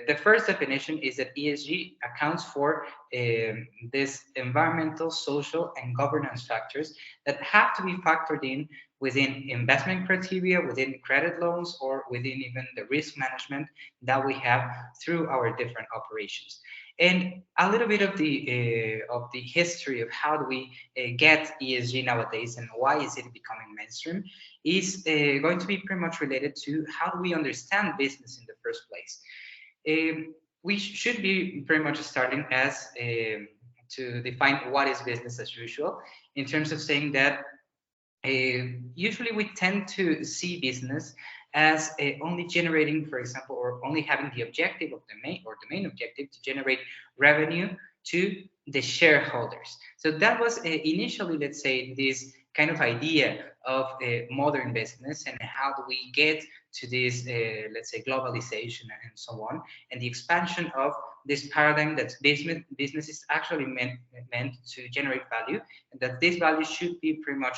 The first definition is that ESG accounts for this environmental, social, and governance factors that have to be factored in within investment criteria, within credit loans, or within even the risk management that we have through our different operations. And a little bit of the history of how do we get ESG nowadays and why is it becoming mainstream is going to be pretty much related to how do we understand business in the first place. We should be pretty much starting as to define what is business as usual in terms of saying that usually we tend to see business as only generating, for example, or only having the objective of the main objective to generate revenue to the shareholders. So that was initially, let's say, this kind of idea of modern business and how do we get to this, let's say, globalization and so on, and the expansion of this paradigm that business is actually meant to generate value, and that this value should be pretty much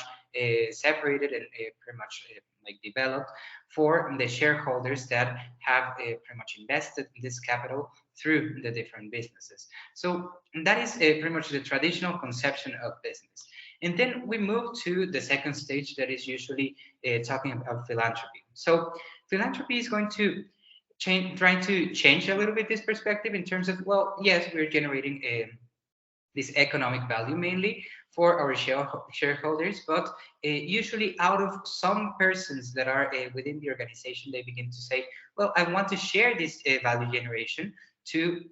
separated and pretty much like developed for the shareholders that have pretty much invested this capital through the different businesses. So that is pretty much the traditional conception of business. And then we move to the second stage that is usually talking about philanthropy. So philanthropy is going to trying to change a little bit this perspective in terms of, well, yes, we're generating this economic value mainly for our shareholders, but usually out of some persons that are within the organization, they begin to say, well, I want to share this value generation to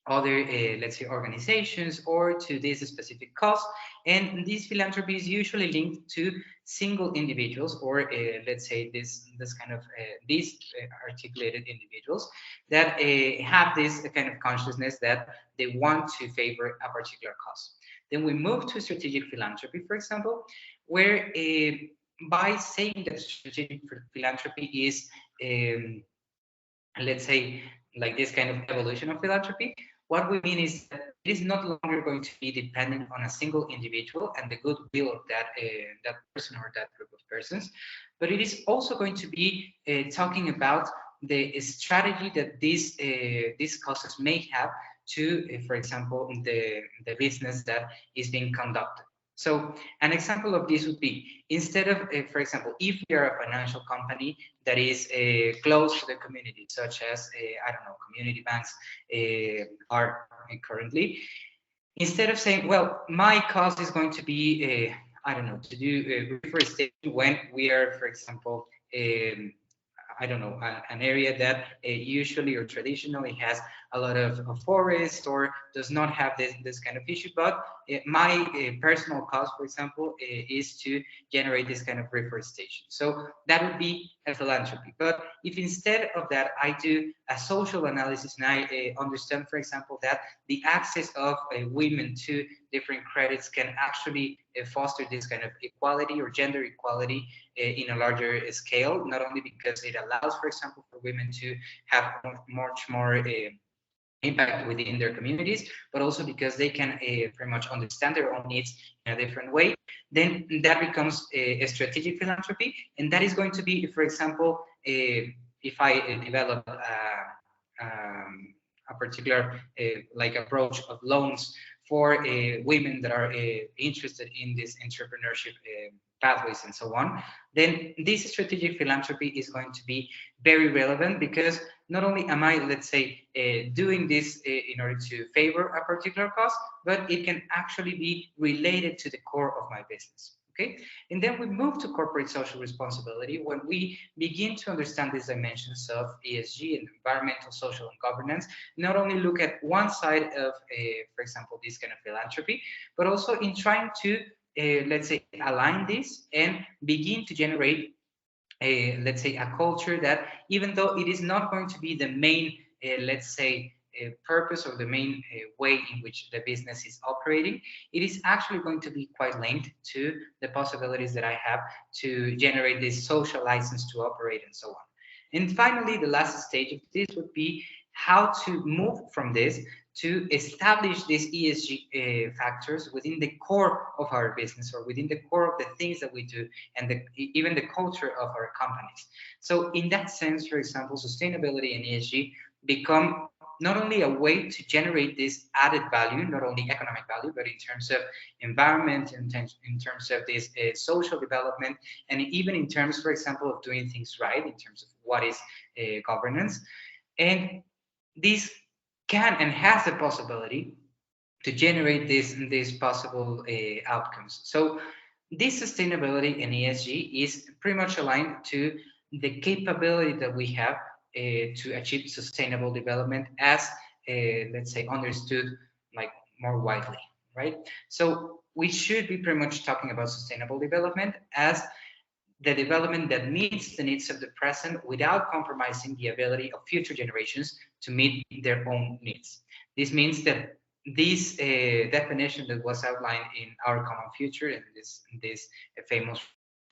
other, let's say, organizations or to this specific cause. And this philanthropy is usually linked to single individuals or, let's say, this kind of these articulated individuals that have this kind of consciousness that they want to favor a particular cause. Then we move to strategic philanthropy, for example, where by saying that strategic philanthropy is, let's say, like this kind of evolution of philanthropy, what we mean is that it is not longer going to be dependent on a single individual and the goodwill of that person or that group of persons, but it is also going to be talking about the strategy that these causes may have to, for example, the business that is being conducted. So an example of this would be, instead of, for example, if we are a financial company that is close to the community, such as, I don't know, community banks are currently, instead of saying, well, my cause is going to be, I don't know, to do reforestation when we are, for example, I don't know, an area that usually or traditionally has a lot of forest or does not have this kind of issue. But my personal cause, for example, is to generate this kind of reforestation. So that would be a philanthropy. But if instead of that, I do a social analysis and I understand, for example, that the access of women to different credits can actually foster this kind of equality or gender equality in a larger scale, not only because it allows, for example, for women to have much more impact within their communities, but also because they can pretty much understand their own needs in a different way, then that becomes a strategic philanthropy. And that is going to be, for example, if I develop a particular like approach of loans for women that are interested in this entrepreneurship pathways and so on, then this strategic philanthropy is going to be very relevant, because not only am I, let's say, doing this in order to favor a particular cause, but it can actually be related to the core of my business. Okay, and then we move to corporate social responsibility when we begin to understand these dimensions of ESG and environmental, social, and governance. Not only look at one side of, for example, this kind of philanthropy, but also in trying to, let's say, align this and begin to generate, let's say, a culture that, even though it is not going to be the main, let's say, purpose or the main way in which the business is operating, it is actually going to be quite linked to the possibilities that I have to generate this social license to operate and so on. And finally, the last stage of this would be how to move from this to establish these ESG factors within the core of our business or within the core of the things that we do and even the culture of our companies. So in that sense, for example, sustainability and ESG become not only a way to generate this added value, not only economic value, but in terms of environment, in terms of this social development, and even in terms, for example, of doing things right, in terms of what is governance. And this can and has the possibility to generate these possible outcomes. So this sustainability and ESG is pretty much aligned to the capability that we have to achieve sustainable development as, let's say, understood like more widely, right? So we should be pretty much talking about sustainable development as the development that meets the needs of the present without compromising the ability of future generations to meet their own needs. This means that this definition that was outlined in Our Common Future in this famous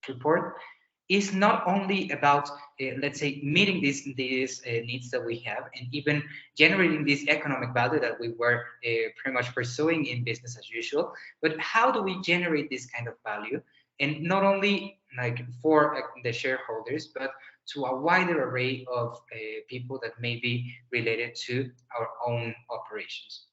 report is not only about let's say meeting these needs that we have and even generating this economic value that we were pretty much pursuing in business as usual, but how do we generate this kind of value, and not only like for the shareholders, but to a wider array of people that may be related to our own operations.